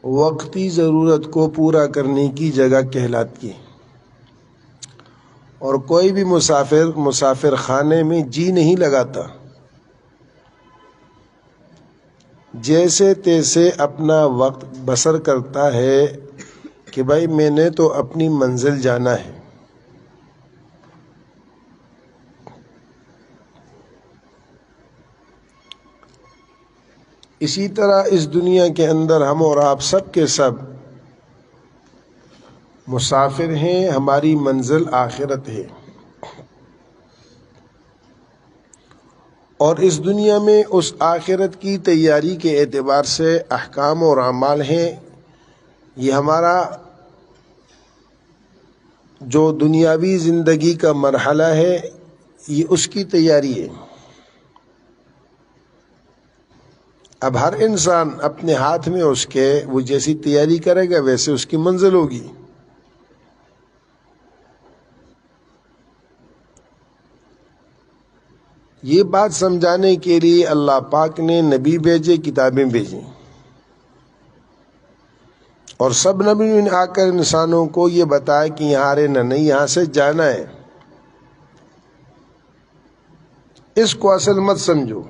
وقتی ضرورت کو پورا کرنے کی جگہ کہلاتی ہے، اور کوئی بھی مسافر خانے میں جی نہیں لگاتا، جیسے تیسے اپنا وقت بسر کرتا ہے کہ بھائی میں نے تو اپنی منزل جانا ہے۔ اسی طرح اس دنیا کے اندر ہم اور آپ سب کے سب مسافر ہیں، ہماری منزل آخرت ہے، اور اس دنیا میں اس آخرت کی تیاری کے اعتبار سے احکام اور اعمال ہیں۔ یہ ہمارا جو دنیاوی زندگی کا مرحلہ ہے، یہ اس کی تیاری ہے۔ اب ہر انسان اپنے ہاتھ میں اس کے، وہ جیسی تیاری کرے گا ویسے اس کی منزل ہوگی۔ یہ بات سمجھانے کے لیے اللہ پاک نے نبی بھیجے، کتابیں بھیجیں، اور سب نبیوں نے آ کر انسانوں کو یہ بتایا کہ یہاں رہنا نہیں، یہاں سے جانا ہے۔ اس کو اصل مت سمجھو۔